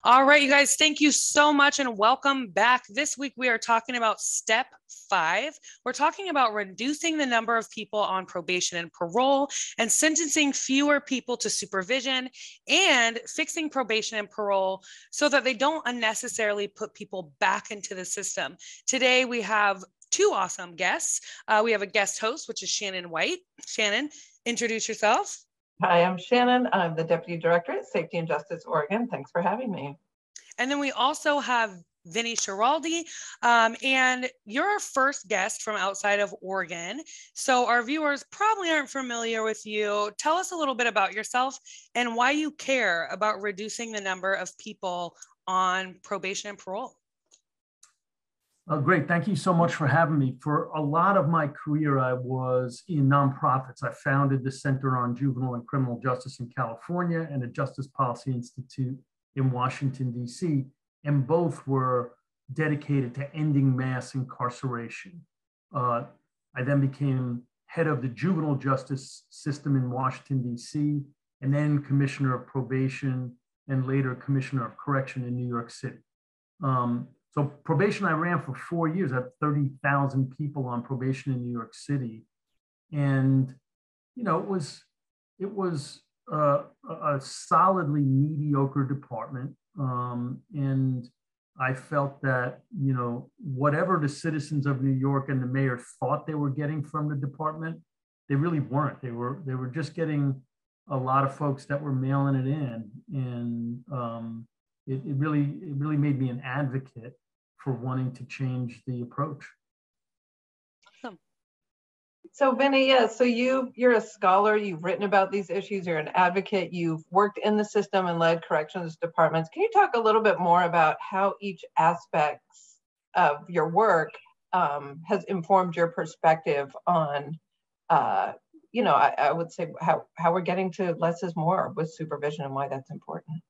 All right, you guys, thank you so much and welcome back. This week we are talking about step 5. We're talking about reducing the number of people on probation and parole and sentencing fewer people to supervision and fixing probation and parole so that they don't unnecessarily put people back into the system. Today we have two awesome guests. We have a guest host, which is Shannon White. Shannon, introduce yourself. Hi, I'm Shannon. I'm the Deputy Director at Safety and Justice Oregon. Thanks for having me. And then we also have Vinny Schiraldi, and you're our first guest from outside of Oregon. So our viewers probably aren't familiar with you. Tell us a little bit about yourself and why you care about reducing the number of people on probation and parole. Great. Thank you so much for having me. For a lot of my career, I was in nonprofits. I founded the Center on Juvenile and Criminal Justice in California and the Justice Policy Institute in Washington, D.C., and both were dedicated to ending mass incarceration. I then became head of the juvenile justice system in Washington, D.C., and then commissioner of probation, and later commissioner of correction in New York City. So probation, I ran for 4 years. I had 30,000 people on probation in New York City. And, you know, it was a solidly mediocre department. And I felt that, you know, whatever the citizens of New York and the mayor thought they were getting from the department, they really weren't. They were just getting a lot of folks that were mailing it in. And it really made me an advocate for wanting to change the approach. Awesome. So Vinny, so you're a scholar, you've written about these issues, you're an advocate, you've worked in the system and led corrections departments. Can you talk a little bit more about how each aspect of your work has informed your perspective on, you know, I would say how we're getting to less is more with supervision and why that's important?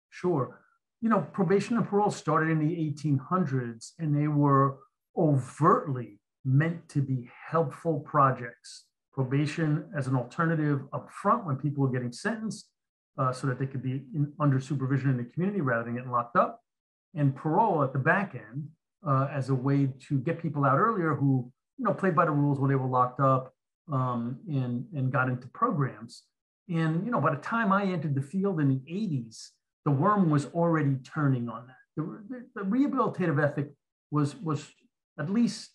Sure. You know, probation and parole started in the 1800s, and they were overtly meant to be helpful projects. Probation as an alternative up front when people were getting sentenced so that they could be under supervision in the community rather than getting locked up, and parole at the back end as a way to get people out earlier who, you know, played by the rules when they were locked up and got into programs. And, you know, by the time I entered the field in the 80s, the worm was already turning on that. The rehabilitative ethic was at least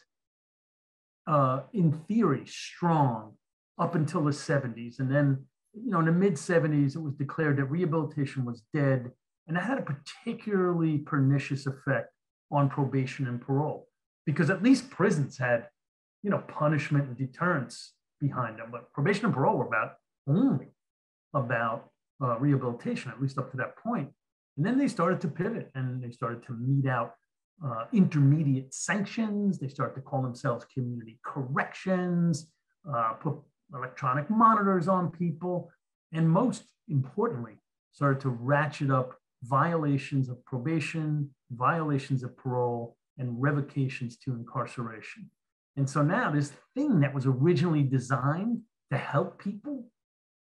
in theory strong up until the 70s. And then, you know, in the mid 70s, it was declared that rehabilitation was dead. And that had a particularly pernicious effect on probation and parole, because at least prisons had, you know, punishment and deterrence behind them. But probation and parole were only about rehabilitation, at least up to that point. And then they started to pivot and they started to mete out intermediate sanctions. They started to call themselves community corrections, put electronic monitors on people, and most importantly, started to ratchet up violations of probation, violations of parole, and revocations to incarceration. And so now this thing that was originally designed to help people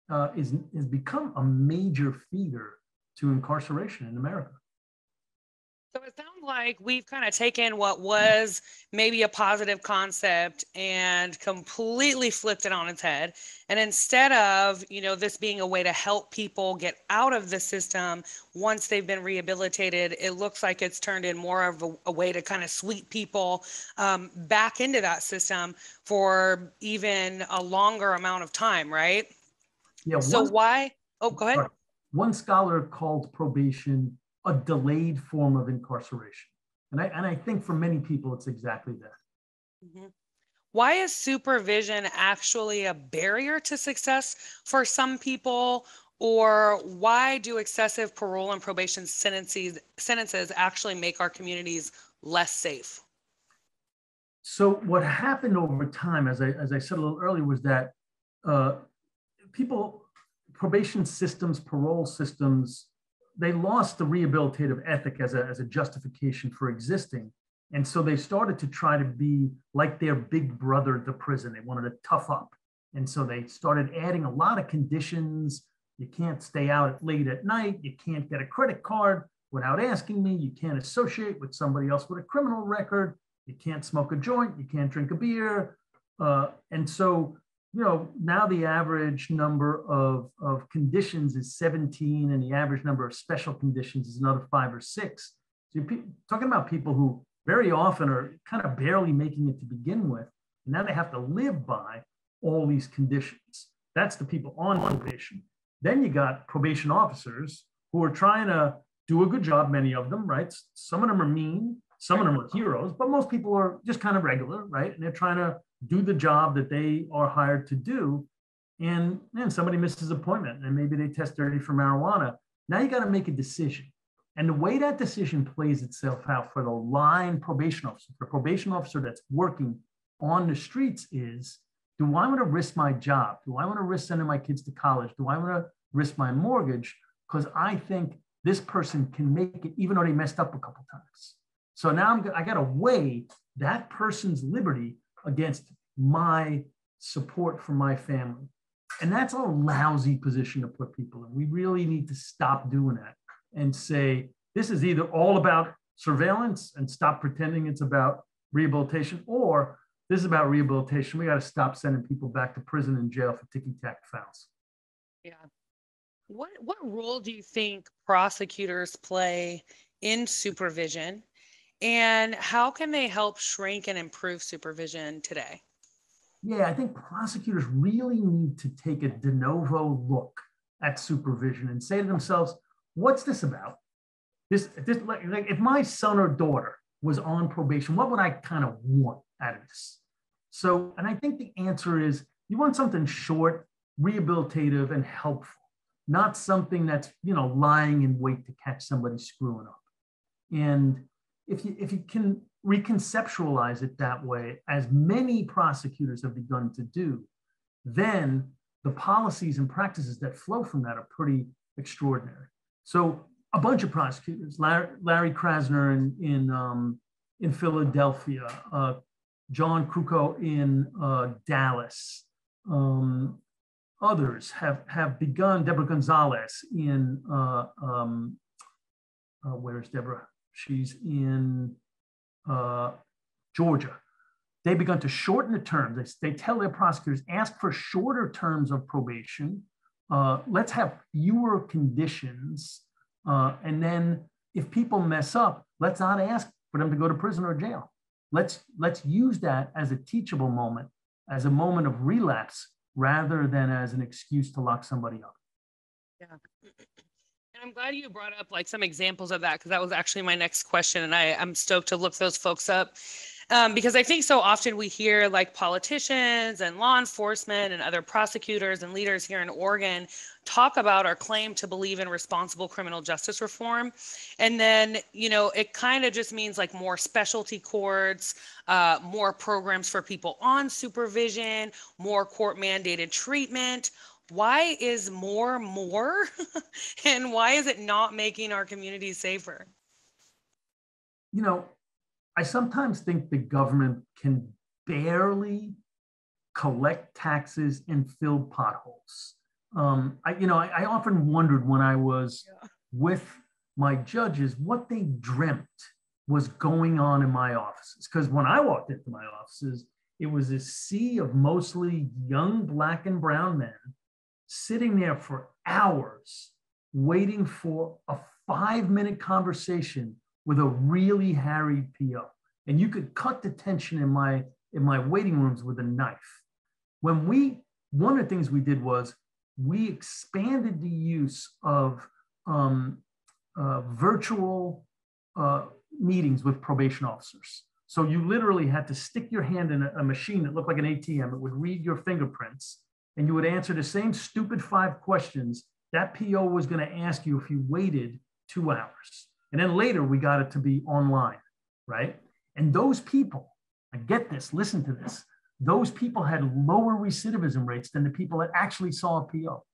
has become a major feeder to incarceration in America. So it sounds like we've kind of taken what was maybe a positive concept and completely flipped it on its head. And instead of, you know, this being a way to help people get out of the system once they've been rehabilitated, it looks like it's turned in more of a way to kind of sweep people back into that system for even a longer amount of time, right? Yeah. So why? Oh, go ahead. One scholar called probation a delayed form of incarceration. And I think for many people, it's exactly that. Mm-hmm. Why is supervision actually a barrier to success for some people? Or why do excessive parole and probation sentences actually make our communities less safe? So what happened over time, as I said a little earlier, was that probation systems, parole systems, they lost the rehabilitative ethic as a justification for existing. And so they started to try to be like their big brother to prison. They wanted to tough up. And so they started adding a lot of conditions. You can't stay out late at night. You can't get a credit card. without asking me. You can't associate with somebody else with a criminal record. You can't smoke a joint. You can't drink a beer. And so, now the average number of conditions is 17, and the average number of special conditions is another 5 or 6. So you're talking about people who very often are kind of barely making it to begin with. And now they have to live by all these conditions. That's the people on probation. Then you got probation officers who are trying to do a good job, many of them, right? Some of them are mean, some of them are heroes, but most people are just kind of regular, right? And they're trying to do the job that they are hired to do. And then somebody misses an appointment and maybe they test dirty for marijuana. Now you got to make a decision. And the way that decision plays itself out for the line probation officer, the probation officer that's working on the streets is, do I want to risk my job? Do I want to risk sending my kids to college? Do I want to risk my mortgage? Because I think this person can make it even though they messed up a couple times. So now I got to weigh that person's liberty against my support for my family. And that's a lousy position to put people in. We really need to stop doing that and say, this is either all about surveillance and stop pretending it's about rehabilitation, or this is about rehabilitation. We got to stop sending people back to prison and jail for ticky-tack fouls. Yeah. What role do you think prosecutors play in supervision, and how can they help shrink and improve supervision today? Yeah, I think prosecutors really need to take a de novo look at supervision and say to themselves, what's this about? This like if my son or daughter was on probation, what would I kind of want out of this? So, and I think the answer is you want something short, rehabilitative, and helpful, not something that's, lying in wait to catch somebody screwing up. And if you can reconceptualize it that way, as many prosecutors have begun to do, then the policies and practices that flow from that are pretty extraordinary. So a bunch of prosecutors, Larry Krasner in Philadelphia, John Kruko in Dallas, others have begun, Deborah Gonzalez in, where's Deborah? She's in Georgia. They've begun to shorten the terms. They tell their prosecutors, ask for shorter terms of probation. Let's have fewer conditions. And then if people mess up, let's not ask for them to go to prison or jail. Let's use that as a teachable moment, as a moment of relapse, rather than as an excuse to lock somebody up. Yeah. And I'm glad you brought up like some examples of that, because that was actually my next question. And I'm stoked to look those folks up. Because I think so often we hear like politicians and law enforcement and other prosecutors and leaders here in Oregon talk about or claim to believe in responsible criminal justice reform. And then, it kind of just means like more specialty courts, more programs for people on supervision, more court mandated treatment. Why is more? And why is it not making our communities safer? I sometimes think the government can barely collect taxes and fill potholes. I often wondered when I was with my judges what they dreamt was going on in my offices. Because when I walked into my offices, it was a sea of mostly young Black and brown men sitting there for hours waiting for a 5-minute conversation with a really harried PO. And you could cut the tension in my waiting rooms with a knife. One of the things we did was we expanded the use of virtual meetings with probation officers. So you literally had to stick your hand in a machine that looked like an ATM. It would read your fingerprints, and you would answer the same stupid 5 questions that PO was going to ask you if you waited 2 hours. And then later we got it to be online, right? And those people, I get this, listen to this, those people had lower recidivism rates than the people that actually saw a PO.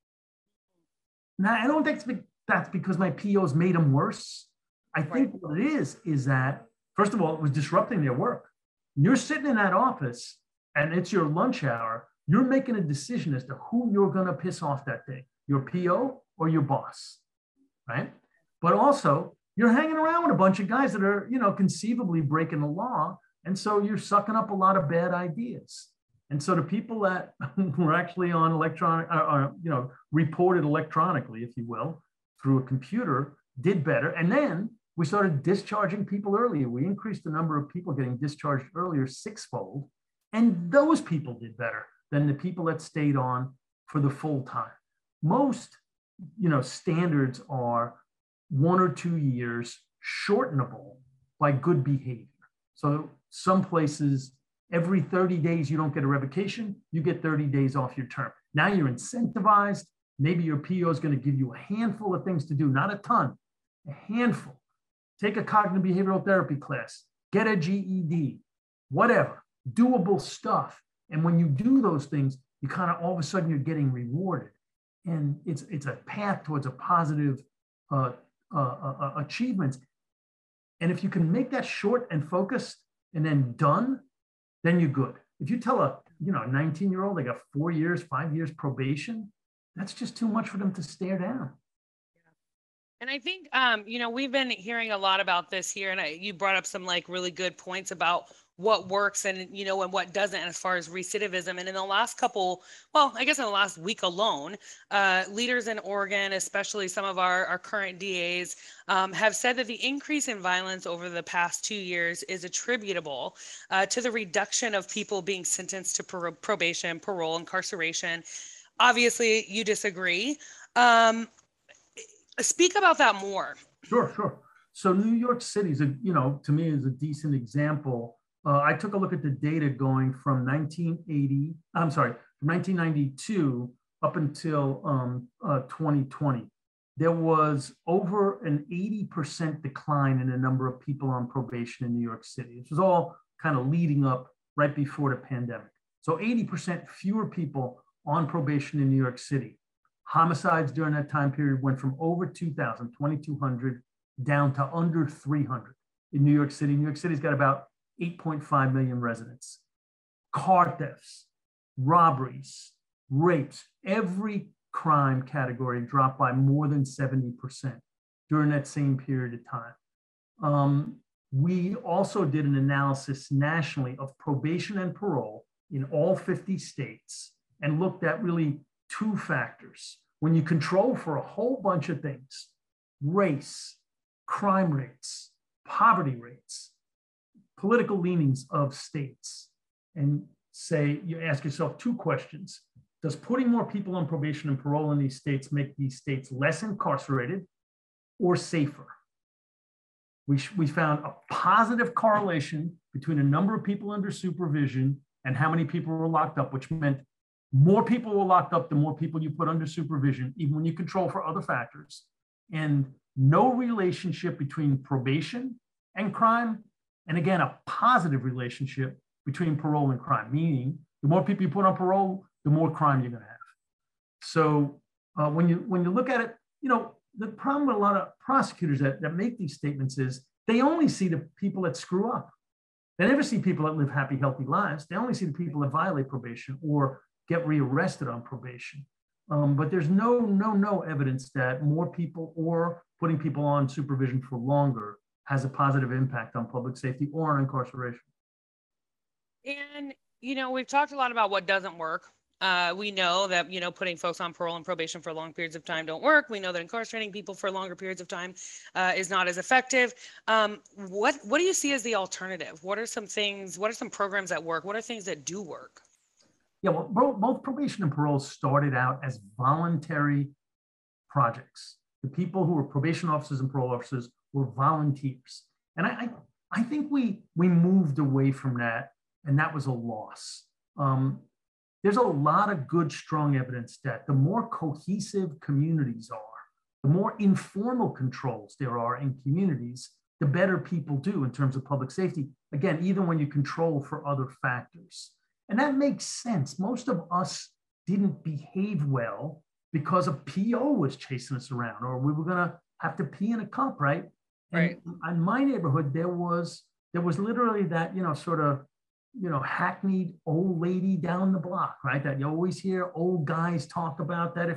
Now, I don't think that's because my POs made them worse. I think what it is that, first of all, it was disrupting their work. You're sitting in that office and it's your lunch hour, you're making a decision as to who you're going to piss off that day, your PO or your boss, right? But also, you're hanging around with a bunch of guys that are, conceivably breaking the law. And so you're sucking up a lot of bad ideas. And so the people that were actually on electronic, reported electronically, if you will, through a computer, did better. And then we started discharging people earlier. We increased the number of people getting discharged earlier sixfold. And those people did better than the people that stayed on for the full time. Most, standards are 1 or 2 years, shortenable by good behavior. So some places, every 30 days, you don't get a revocation, you get 30 days off your term. Now you're incentivized. Maybe your PO is going to give you a handful of things to do, not a ton, a handful. Take a cognitive behavioral therapy class, get a GED, whatever, doable stuff. And when you do those things, you kind of all of a sudden you're getting rewarded. And it's a path towards a positive achievements. And if you can make that short and focused and then done, then you're good. If you tell a 19-year-old they got 4 years, 5 years probation, that's just too much for them to stare down. And I think, we've been hearing a lot about this here, and you brought up some really good points about what works and, and what doesn't as far as recidivism. And in the last in the last week alone, leaders in Oregon, especially some of our current DAs, have said that the increase in violence over the past 2 years is attributable to the reduction of people being sentenced to probation, parole, incarceration. Obviously, you disagree. Speak about that more. Sure. So New York City, to me, is a decent example. I took a look at the data going from 1992 up until 2020. There was over an 80% decline in the number of people on probation in New York City. This was all kind of leading up right before the pandemic. So 80% fewer people on probation in New York City. Homicides during that time period went from over 2,000, 2,200, down to under 300 in New York City. New York City's got about 8.5 million residents. Car thefts, robberies, rapes, every crime category dropped by more than 70% during that same period of time. We also did an analysis nationally of probation and parole in all 50 states and looked at really two factors. When you control for a whole bunch of things, race, crime rates, poverty rates, political leanings of states, and you ask yourself two questions. Does putting more people on probation and parole in these states make these states less incarcerated or safer? We found a positive correlation between a number of people under supervision and how many people were locked up, which meant more people were locked up the more people you put under supervision, even when you control for other factors. And no relationship between probation and crime. And again, a positive relationship between parole and crime, meaning the more people you put on parole, the more crime you're going to have. So when you look at it, the problem with a lot of prosecutors that make these statements is they only see the people that screw up. They never see people that live happy, healthy lives. They only see the people that violate probation or get rearrested on probation. But there's no evidence that more people or putting people on supervision for longer has a positive impact on public safety or on incarceration. And, we've talked a lot about what doesn't work. We know that, putting folks on parole and probation for long periods of time don't work. We know that incarcerating people for longer periods of time is not as effective. What do you see as the alternative? What are some programs that work? What are things that do work? Yeah, well, both probation and parole started out as voluntary projects. The people who were probation officers and parole officers were volunteers. And I think we moved away from that, and that was a loss. There's a lot of good, strong evidence that the more cohesive communities are, the more informal controls there are in communities, the better people do in terms of public safety. Again, even when you control for other factors. And that makes sense. Most of us didn't behave well because a PO was chasing us around, or we were going to have to pee in a cup, right? Right. And in my neighborhood, there was literally that, sort of hackneyed old lady down the block, right? That you always hear old guys talk about, that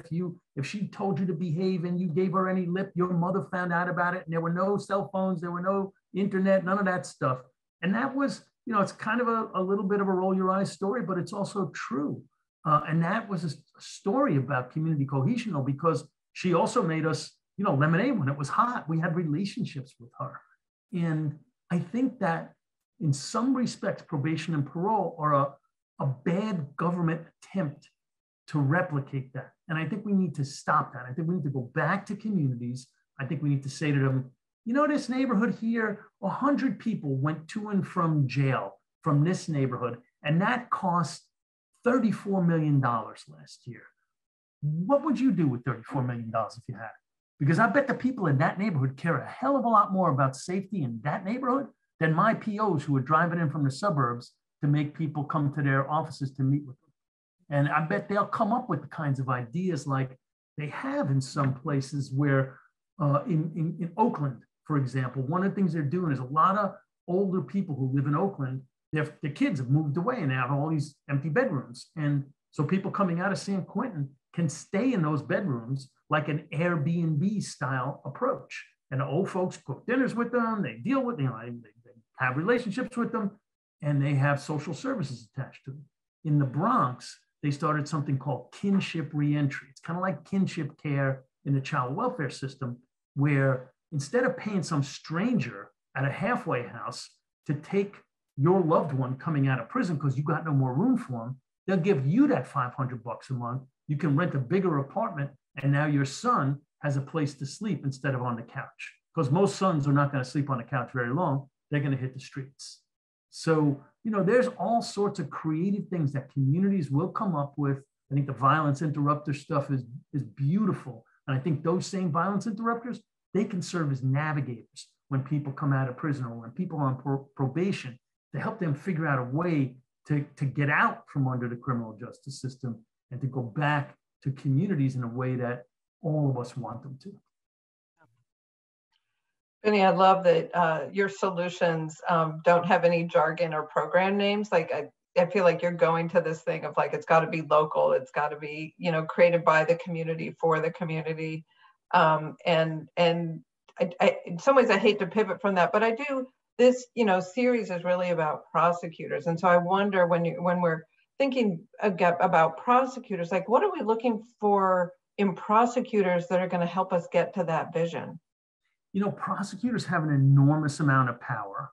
if she told you to behave and you gave her any lip, your mother found out about it, and there were no cell phones, there were no internet, none of that stuff. And that was, it's kind of a little bit of a roll your eyes story, but it's also true. And that was a story about community cohesion, though, because she also made us, lemonade when it was hot. We had relationships with her. And I think that in some respects, probation and parole are a bad government attempt to replicate that. And I think we need to stop that. I think we need to go back to communities. I think we need to say to them, this neighborhood here, 100 people went to and from jail from this neighborhood, and that cost $34 million last year. What would you do with $34 million if you had it? Because I bet the people in that neighborhood care a hell of a lot more about safety in that neighborhood than my POs who are driving in from the suburbs to make people come to their offices to meet with them. And I bet they'll come up with the kinds of ideas like they have in some places where in Oakland, for example, one of the things they're doing is a lot of older people who live in Oakland, their kids have moved away and they have all these empty bedrooms. And so people coming out of San Quentin can stay in those bedrooms like an Airbnb style approach. And the old folks cook dinners with them, they deal with them, they have relationships with them, and they have social services attached to them. In the Bronx, they started something called kinship reentry. It's kind of like kinship care in the child welfare system, where instead of paying some stranger at a halfway house to take your loved one coming out of prison because you got no more room for them, they'll give you that $500 a month. You can rent a bigger apartment, and now your son has a place to sleep instead of on the couch. Because most sons are not going to sleep on the couch very long. They're going to hit the streets. So, there's all sorts of creative things that communities will come up with. I think the violence interrupter stuff is beautiful. And I think those same violence interrupters, they can serve as navigators when people come out of prison or when people are on probation, to help them figure out a way to get out from under the criminal justice system and to go back to communities in a way that all of us want them to. Vinny, I love that your solutions don't have any jargon or program names. Like I feel like you're going to this thing of like, it's got to be local. It's got to be, created by the community for the community. And I, in some ways I hate to pivot from that, but I do. This, series is really about prosecutors. And so I wonder when we're thinking about prosecutors, like what are we looking for in prosecutors that are going to help us get to that vision? Prosecutors have an enormous amount of power.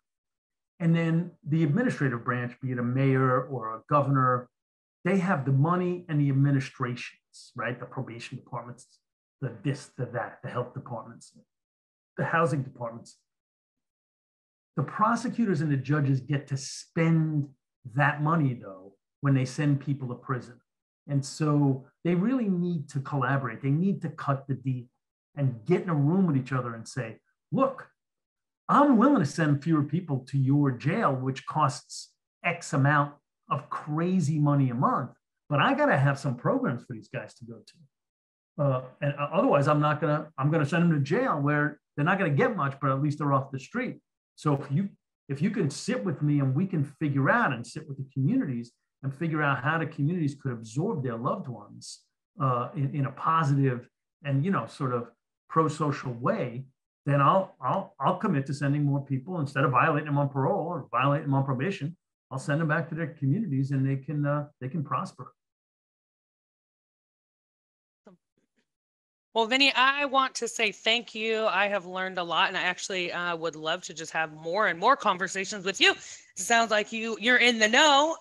And then the administrative branch, be it a mayor or a governor, they have the money and the administrations, right? The probation departments, the this, the that, the health departments, the housing departments. The prosecutors and the judges get to spend that money, though, when they send people to prison. And so they really need to collaborate. They need to cut the deal and get in a room with each other and say, look, I'm willing to send fewer people to your jail, which costs X amount of crazy money a month, but I got to have some programs for these guys to go to. And otherwise, I'm going to send them to jail where they're not going to get much, but at least they're off the street. So if you can sit with me and we can figure out and sit with the communities and figure out how the communities could absorb their loved ones in a positive and sort of pro-social way, then I'll commit to sending more people instead of violating them on parole or violating them on probation. I'll send them back to their communities and they can prosper. Well, Vinny, I want to say thank you. I have learned a lot, and I actually would love to just have more and more conversations with you. It sounds like you're in the know.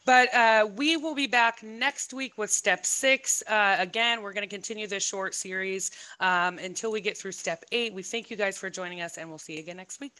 But we will be back next week with step 6. Again, we're going to continue this short series until we get through step 8. We thank you guys for joining us, and we'll see you again next week.